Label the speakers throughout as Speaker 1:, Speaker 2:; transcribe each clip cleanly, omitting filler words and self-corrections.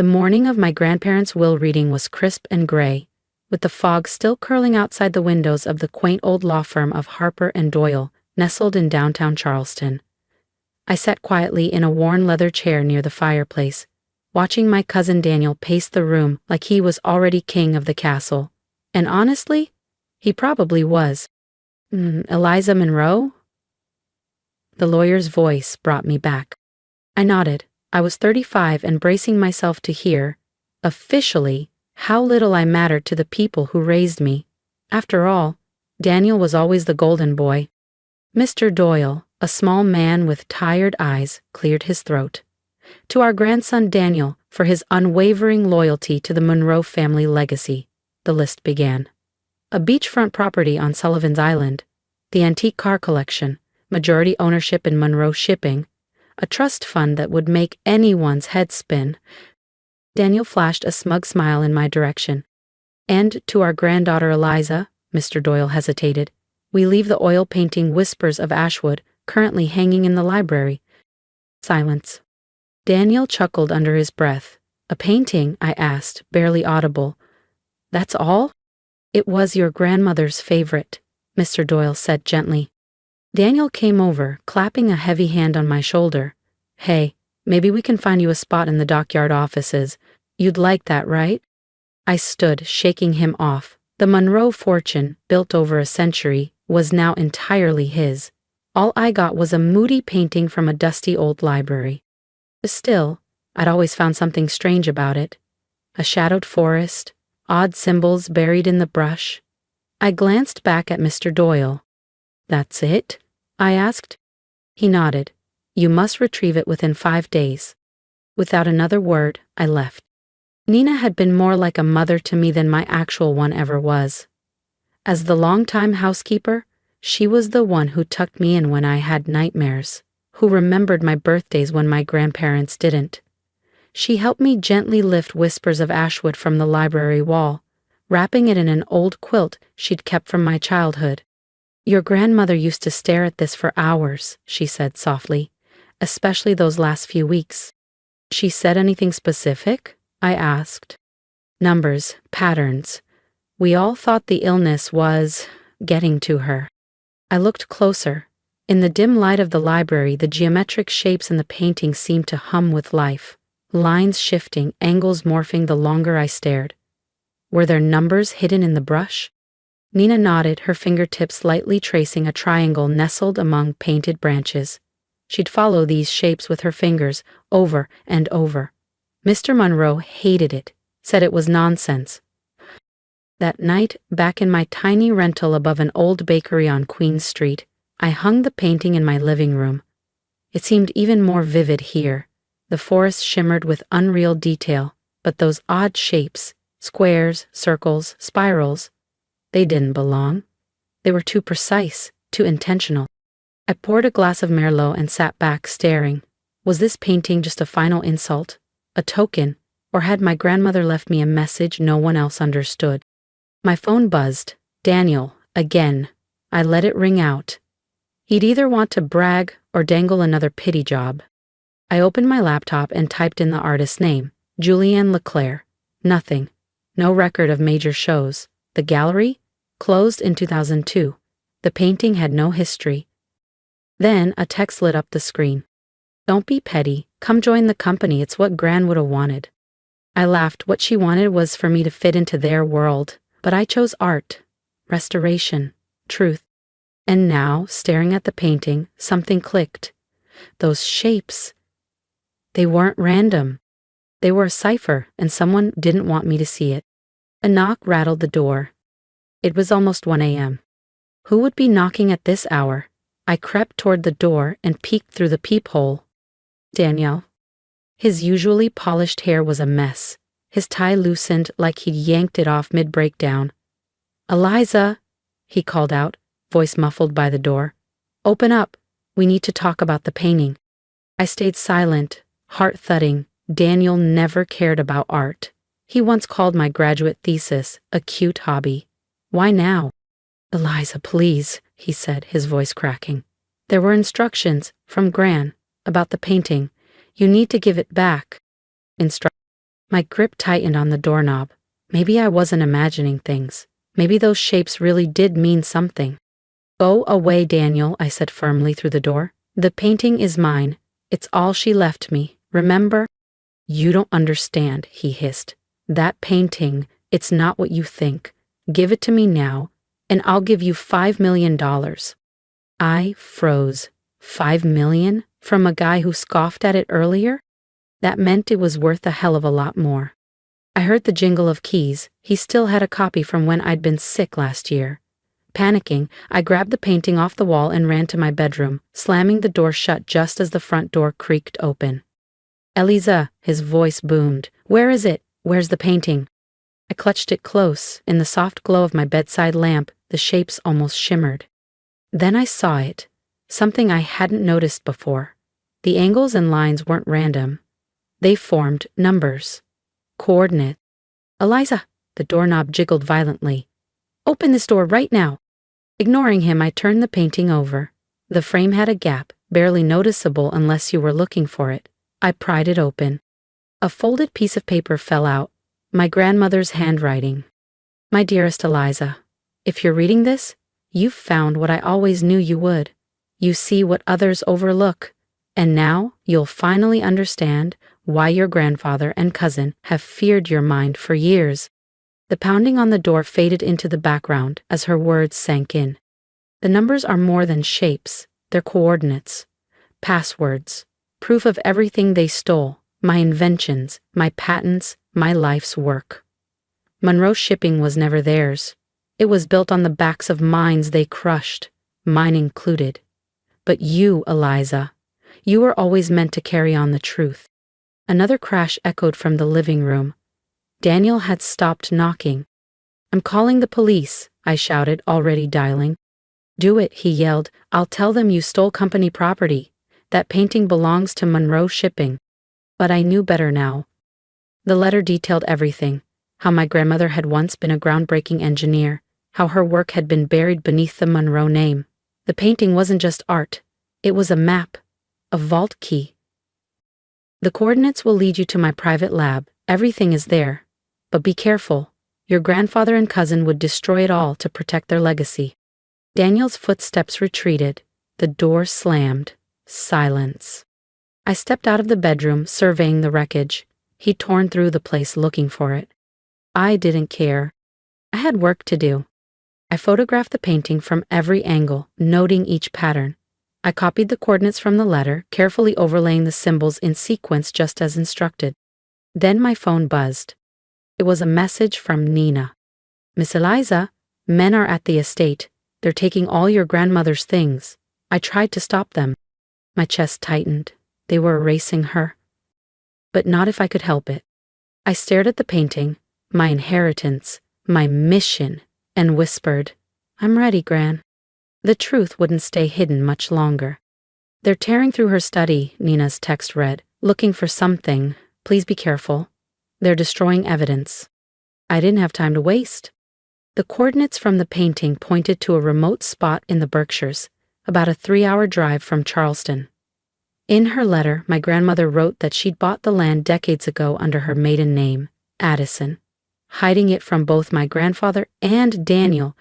Speaker 1: The morning of my grandparents' will reading was crisp and gray, with the fog still curling outside the windows of the quaint old law firm of Harper and Doyle, nestled in downtown Charleston. I sat quietly in a worn leather chair near the fireplace, watching my cousin Daniel pace the room like he was already king of the castle. And honestly, he probably was. Eliza Monroe? The lawyer's voice brought me back. I nodded. I was 35 and bracing myself to hear, officially, how little I mattered to the people who raised me. After all, Daniel was always the golden boy. Mr. Doyle, a small man with tired eyes, cleared his throat. To our grandson Daniel, for his unwavering loyalty to the Monroe family legacy, the list began. A beachfront property on Sullivan's Island, the antique car collection, majority ownership in Monroe Shipping, a trust fund that would make anyone's head spin. Daniel flashed a smug smile in my direction. And to our granddaughter Eliza, Mr. Doyle hesitated, we leave the oil painting Whispers of Ashwood, currently hanging in the library. Silence. Daniel chuckled under his breath. A painting? I asked, barely audible. That's all? It was your grandmother's favorite, Mr. Doyle said gently. Daniel came over, clapping a heavy hand on my shoulder. Hey, maybe we can find you a spot in the dockyard offices. You'd like that, right? I stood, shaking him off. The Monroe fortune, built over a century, was now entirely his. All I got was a moody painting from a dusty old library. Still, I'd always found something strange about it. A shadowed forest, odd symbols buried in the brush. I glanced back at Mr. Doyle. That's it? I asked. He nodded. You must retrieve it within 5 days. Without another word, I left. Nina had been more like a mother to me than my actual one ever was. As the longtime housekeeper, she was the one who tucked me in when I had nightmares, who remembered my birthdays when my grandparents didn't. She helped me gently lift Whispers of Ashwood from the library wall, wrapping it in an old quilt she'd kept from my childhood. Your grandmother used to stare at this for hours, she said softly, especially those last few weeks. She said anything specific? I asked. Numbers, patterns. We all thought the illness was getting to her. I looked closer. In the dim light of the library, the geometric shapes in the painting seemed to hum with life, lines shifting, angles morphing the longer I stared. Were there numbers hidden in the brush? Nina nodded, her fingertips lightly tracing a triangle nestled among painted branches. She'd follow these shapes with her fingers, over and over. Mr. Monroe hated it, said it was nonsense. That night, back in my tiny rental above an old bakery on Queen Street, I hung the painting in my living room. It seemed even more vivid here. The forest shimmered with unreal detail, but those odd shapes, squares, circles, spirals, they didn't belong. They were too precise, too intentional. I poured a glass of Merlot and sat back, staring. Was this painting just a final insult, a token, or had my grandmother left me a message no one else understood? My phone buzzed. Daniel, again. I let it ring out. He'd either want to brag or dangle another pity job. I opened my laptop and typed in the artist's name, Julianne Leclerc. Nothing. No record of major shows. The gallery? Closed in 2002. The painting had no history. Then a text lit up the screen. Don't be petty. Come join the company. It's what Gran would have wanted. I laughed. What she wanted was for me to fit into their world. But I chose art, restoration, truth. And now, staring at the painting, something clicked. Those shapes. They weren't random. They were a cipher, and someone didn't want me to see it. A knock rattled the door. It was almost 1 a.m. Who would be knocking at this hour? I crept toward the door and peeked through the peephole. Daniel. His usually polished hair was a mess. His tie loosened like he'd yanked it off mid-breakdown. Eliza, he called out, voice muffled by the door. Open up. We need to talk about the painting. I stayed silent, heart thudding. Daniel never cared about art. He once called my graduate thesis a cute hobby. Why now? Eliza, please, he said, his voice cracking. There were instructions from Gran about the painting. You need to give it back. My grip tightened on the doorknob. Maybe I wasn't imagining things. Maybe those shapes really did mean something. Go away, Daniel, I said firmly through the door. The painting is mine. It's all she left me, remember? You don't understand, he hissed. That painting, it's not what you think. Give it to me now, and I'll give you $5 million. I froze. $5 million? From a guy who scoffed at it earlier? That meant it was worth a hell of a lot more. I heard the jingle of keys. He still had a copy from when I'd been sick last year. Panicking, I grabbed the painting off the wall and ran to my bedroom, slamming the door shut just as the front door creaked open. Eliza, his voice boomed. Where is it? Where's the painting? I clutched it close. In the soft glow of my bedside lamp, the shapes almost shimmered. Then I saw it. Something I hadn't noticed before. The angles and lines weren't random. They formed numbers. Coordinate. Eliza, the doorknob jiggled violently. Open this door right now. Ignoring him, I turned the painting over. The frame had a gap, barely noticeable unless you were looking for it. I pried it open. A folded piece of paper fell out. My grandmother's handwriting. My dearest Eliza, if you're reading this, you've found what I always knew you would. You see what others overlook. And now you'll finally understand why your grandfather and cousin have feared your mind for years. The pounding on the door faded into the background as her words sank in. The numbers are more than shapes, they're coordinates, passwords, proof of everything they stole, my inventions, my patents, my life's work. Monroe Shipping was never theirs. It was built on the backs of mines they crushed, mine included. But you, Eliza, you were always meant to carry on the truth. Another crash echoed from the living room. Daniel had stopped knocking. I'm calling the police, I shouted, already dialing. Do it, he yelled. I'll tell them you stole company property. That painting belongs to Monroe Shipping. But I knew better now. The letter detailed everything. How my grandmother had once been a groundbreaking engineer. How her work had been buried beneath the Monroe name. The painting wasn't just art. It was a map. A vault key. The coordinates will lead you to my private lab. Everything is there. But be careful. Your grandfather and cousin would destroy it all to protect their legacy. Daniel's footsteps retreated. The door slammed. Silence. I stepped out of the bedroom, surveying the wreckage. He'd torn through the place looking for it. I didn't care. I had work to do. I photographed the painting from every angle, noting each pattern. I copied the coordinates from the letter, carefully overlaying the symbols in sequence just as instructed. Then my phone buzzed. It was a message from Nina. Miss Eliza, men are at the estate. They're taking all your grandmother's things. I tried to stop them. My chest tightened. They were erasing her. But not if I could help it. I stared at the painting, my inheritance, my mission, and whispered, I'm ready, Gran. The truth wouldn't stay hidden much longer. They're tearing through her study, Nina's text read, looking for something. Please be careful. They're destroying evidence. I didn't have time to waste. The coordinates from the painting pointed to a remote spot in the Berkshires, about a 3-hour drive from Charleston. In her letter, my grandmother wrote that she'd bought the land decades ago under her maiden name, Addison, hiding it from both my grandfather and Daniel.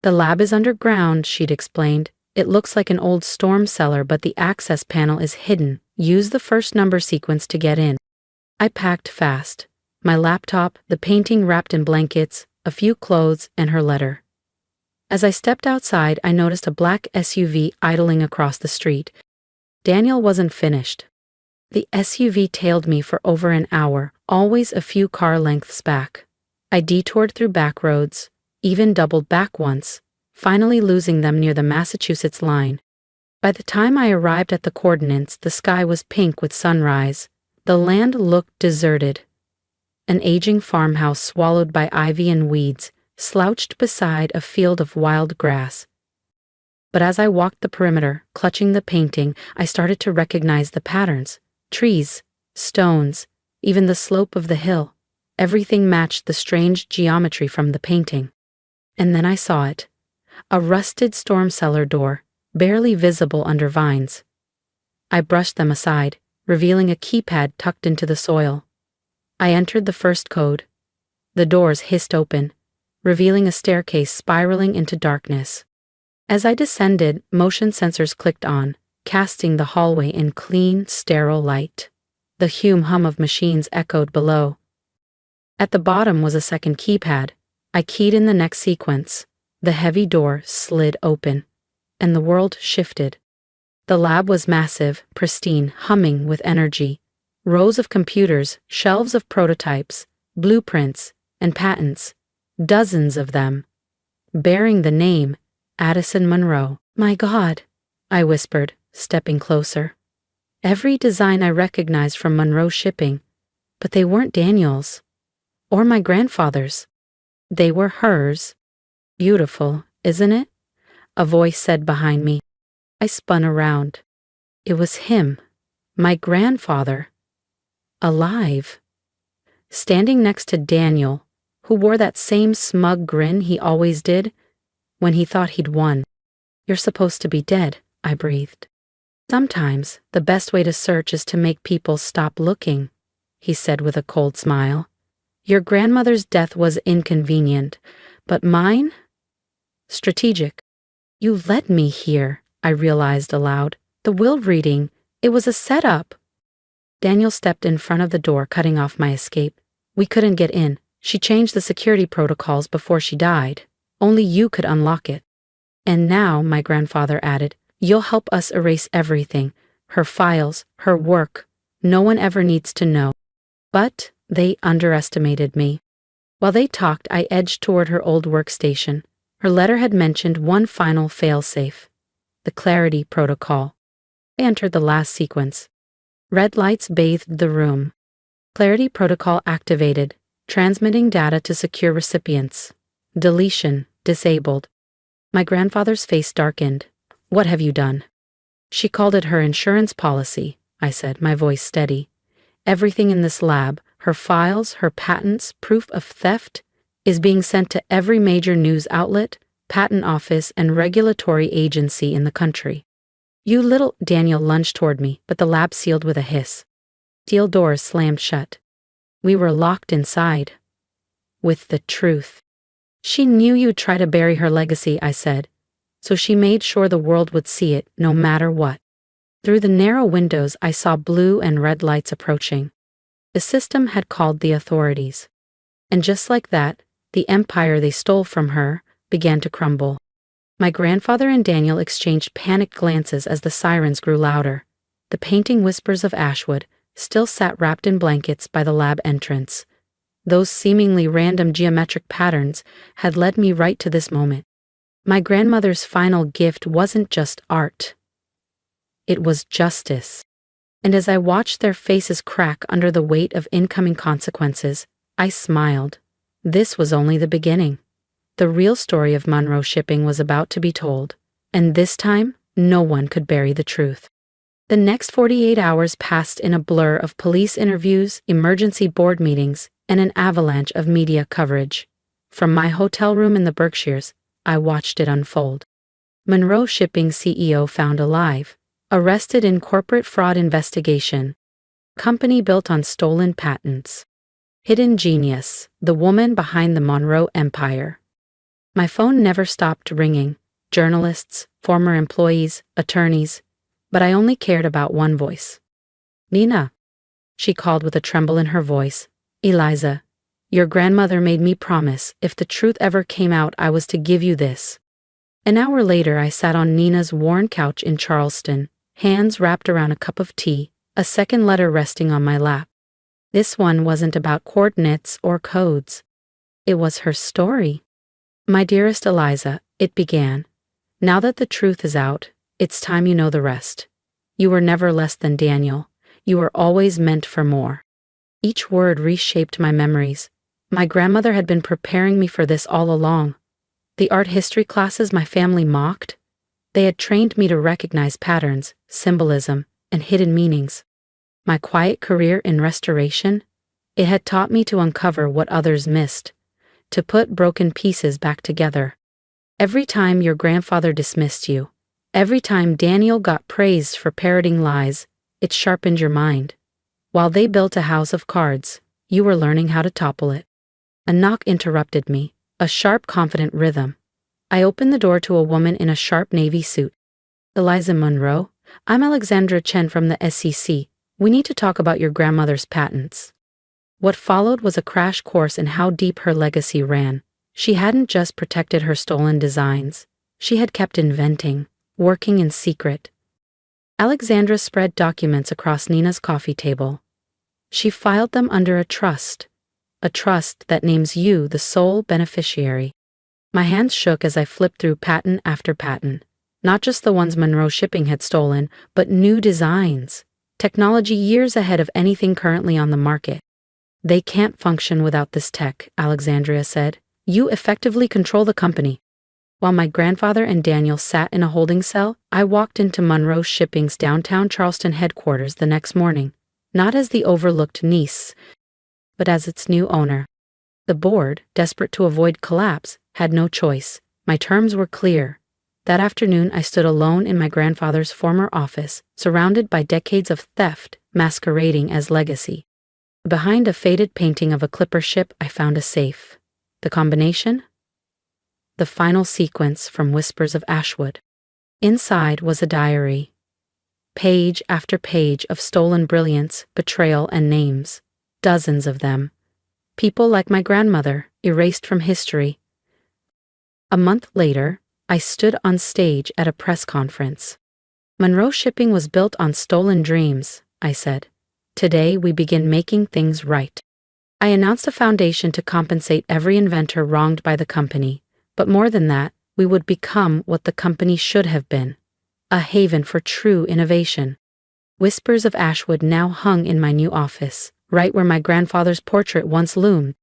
Speaker 1: The lab is underground, she'd explained. It looks like an old storm cellar, but the access panel is hidden. Use the first number sequence to get in. I packed fast. My laptop, the painting wrapped in blankets, a few clothes, and her letter. As I stepped outside, I noticed a black SUV idling across the street. Daniel wasn't finished. The SUV tailed me for over an hour, always a few car lengths back. I detoured through back roads, even doubled back once, finally losing them near the Massachusetts line. By the time I arrived at the coordinates, the sky was pink with sunrise. The land looked deserted. An aging farmhouse swallowed by ivy and weeds slouched beside a field of wild grass. But as I walked the perimeter, clutching the painting, I started to recognize the patterns. Trees, stones, even the slope of the hill. Everything matched the strange geometry from the painting. And then I saw it. A rusted storm cellar door, barely visible under vines. I brushed them aside, revealing a keypad tucked into the soil. I entered the first code. The doors hissed open, revealing a staircase spiraling into darkness. As I descended, motion sensors clicked on, casting the hallway in clean, sterile light. The hum of machines echoed below. At the bottom was a second keypad. I keyed in the next sequence. The heavy door slid open, and the world shifted. The lab was massive, pristine, humming with energy. Rows of computers, shelves of prototypes, blueprints, and patents. Dozens of them. Bearing the name Addison Monroe. "My God," I whispered, stepping closer. Every design I recognized from Monroe shipping, but they weren't Daniel's. Or my grandfather's. They were hers. "Beautiful, isn't it?" a voice said behind me. I spun around. It was him, my grandfather. Alive. Standing next to Daniel, who wore that same smug grin he always did when he thought he'd won. "You're supposed to be dead," I breathed. "Sometimes the best way to search is to make people stop looking," he said with a cold smile. "Your grandmother's death was inconvenient, but mine? Strategic." "You led me here," I realized aloud. "The will reading, it was a setup." Daniel stepped in front of the door, cutting off my escape. "We couldn't get in. She changed the security protocols before she died. Only you could unlock it. And now," my grandfather added, "you'll help us erase everything. Her files, her work. No one ever needs to know." But they underestimated me. While they talked, I edged toward her old workstation. Her letter had mentioned one final failsafe. The Clarity Protocol. I entered the last sequence. Red lights bathed the room. Clarity Protocol activated, transmitting data to secure recipients. Deletion disabled. My grandfather's face darkened. "What have you done?" "She called it her insurance policy," I said, my voice steady. "Everything in this lab, her files, her patents, proof of theft, is being sent to every major news outlet, patent office, and regulatory agency in the country." "You little—" Daniel lunged toward me, but the lab sealed with a hiss. Steel doors slammed shut. We were locked inside. With the truth. "She knew you'd try to bury her legacy," I said, "so she made sure the world would see it, no matter what." Through the narrow windows, I saw blue and red lights approaching. The system had called the authorities. And just like that, the empire they stole from her began to crumble. My grandfather and Daniel exchanged panicked glances as the sirens grew louder. The painting whispers of Ashwood still sat wrapped in blankets by the lab entrance. Those seemingly random geometric patterns had led me right to this moment. My grandmother's final gift wasn't just art. It was justice. And as I watched their faces crack under the weight of incoming consequences, I smiled. This was only the beginning. The real story of Monroe shipping was about to be told, and this time, no one could bury the truth. The next 48 hours passed in a blur of police interviews, emergency board meetings, and an avalanche of media coverage. From my hotel room in the Berkshires, I watched it unfold. Monroe Shipping CEO found alive, arrested in corporate fraud investigation. Company built on stolen patents. Hidden genius, the woman behind the Monroe Empire. My phone never stopped ringing. Journalists, former employees, attorneys. But I only cared about one voice. "Nina," she called with a tremble in her voice. "Eliza, your grandmother made me promise if the truth ever came out I was to give you this." An hour later I sat on Nina's worn couch in Charleston, hands wrapped around a cup of tea, a second letter resting on my lap. This one wasn't about coordinates or codes. It was her story. "My dearest Eliza," it began, "now that the truth is out, it's time you know the rest. You were never less than Daniel. You were always meant for more." Each word reshaped my memories. My grandmother had been preparing me for this all along. The art history classes my family mocked, they had trained me to recognize patterns, symbolism, and hidden meanings. My quiet career in restoration, it had taught me to uncover what others missed, to put broken pieces back together. Every time your grandfather dismissed you, every time Daniel got praised for parroting lies, it sharpened your mind. While they built a house of cards, You were learning how to topple it. A knock interrupted me, a sharp, confident rhythm. I opened the door to a woman in a sharp navy suit. Eliza Monroe, I'm Alexandra Chen from the SEC. We need to talk about your grandmother's patents. What followed was a crash course in how deep her legacy ran. She hadn't just protected her stolen designs. She had kept inventing, working in secret. Alexandra spread documents across Nina's coffee table. She filed them under a trust that names you the sole beneficiary. My hands shook as I flipped through patent after patent, not just the ones Monroe Shipping had stolen, but new designs, technology years ahead of anything currently on the market. They can't function without this tech, Alexandria said. You effectively control the company. While my grandfather and Daniel sat in a holding cell, I walked into Monroe Shipping's downtown Charleston headquarters the next morning, not as the overlooked niece, but as its new owner. The board, desperate to avoid collapse, had no choice. My terms were clear. That afternoon I stood alone in my grandfather's former office, surrounded by decades of theft masquerading as legacy. Behind a faded painting of a clipper ship I found a safe. The combination? The final sequence from Whispers of Ashwood. Inside was a diary. Page after page of stolen brilliance, betrayal, and names. Dozens of them. People like my grandmother, erased from history. A month later, I stood on stage at a press conference. Monroe Shipping was built on stolen dreams, I said. Today we begin making things right. I announced a foundation to compensate every inventor wronged by the company, but more than that, we would become what the company should have been. A haven for true innovation. Whispers of Ashwood now hung in my new office, right where my grandfather's portrait once loomed.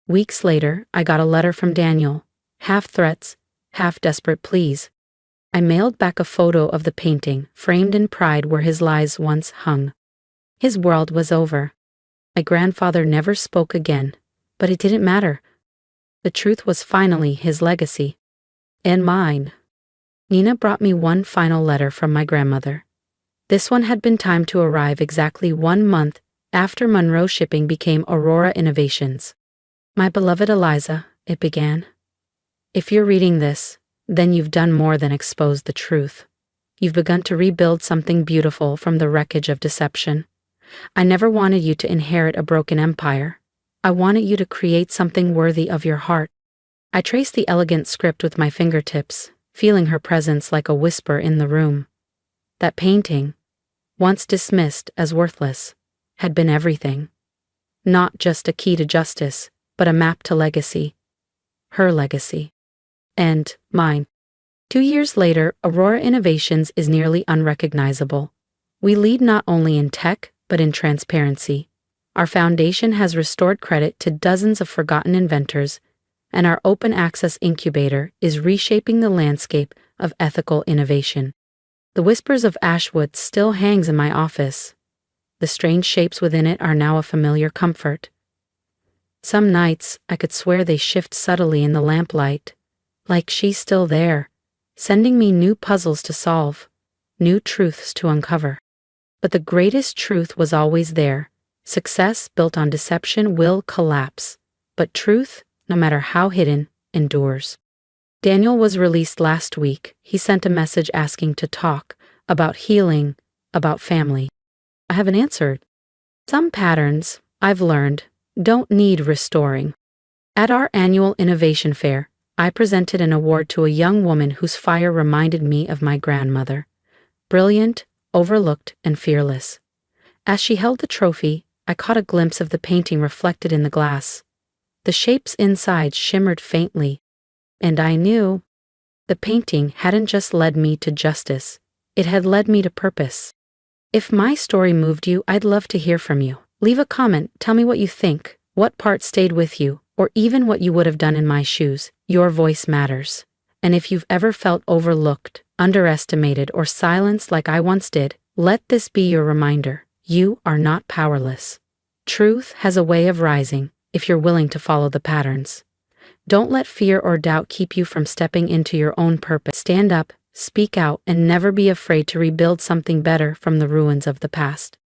Speaker 1: Weeks later, I got a letter from Daniel, half threats, half desperate pleas. I mailed back a photo of the painting, framed in pride where his lies once hung. His world was over. My grandfather never spoke again, but it didn't matter. The truth was finally his legacy. And mine. Nina brought me one final letter from my grandmother. This one had been timed to arrive exactly 1 month after Monroe Shipping became Aurora Innovations. My beloved Eliza, it began. If you're reading this, then you've done more than expose the truth. You've begun to rebuild something beautiful from the wreckage of deception. I never wanted you to inherit a broken empire. I wanted you to create something worthy of your heart. I traced the elegant script with my fingertips, feeling her presence like a whisper in the room. That painting, once dismissed as worthless, had been everything. Not just a key to justice, but a map to legacy. Her legacy. And mine. 2 years later, Aurora Innovations is nearly unrecognizable. We lead not only in tech, but in transparency. Our foundation has restored credit to dozens of forgotten inventors, and our open access incubator is reshaping the landscape of ethical innovation. The Whispers of Ashwood still hangs in my office. The strange shapes within it are now a familiar comfort. Some nights I could swear they shift subtly in the lamplight, like she's still there, sending me new puzzles to solve, new truths to uncover. But the greatest truth was always there. Success built on deception will collapse, but truth, no matter how hidden, endures. Daniel was released last week. He sent a message asking to talk about healing, about family. I haven't answered. Some patterns, I've learned, don't need restoring. At our annual innovation fair, I presented an award to a young woman whose fire reminded me of my grandmother. Brilliant, overlooked, and fearless. As she held the trophy, I caught a glimpse of the painting reflected in the glass. The shapes inside shimmered faintly, and I knew the painting hadn't just led me to justice, it had led me to purpose. If my story moved you, I'd love to hear from you. Leave a comment, tell me what you think, what part stayed with you, or even what you would have done in my shoes. Your voice matters. And if you've ever felt overlooked, underestimated, or silenced like I once did, let this be your reminder. You are not powerless. Truth has a way of rising if you're willing to follow the patterns. Don't let fear or doubt keep you from stepping into your own purpose. Stand up, speak out, and never be afraid to rebuild something better from the ruins of the past.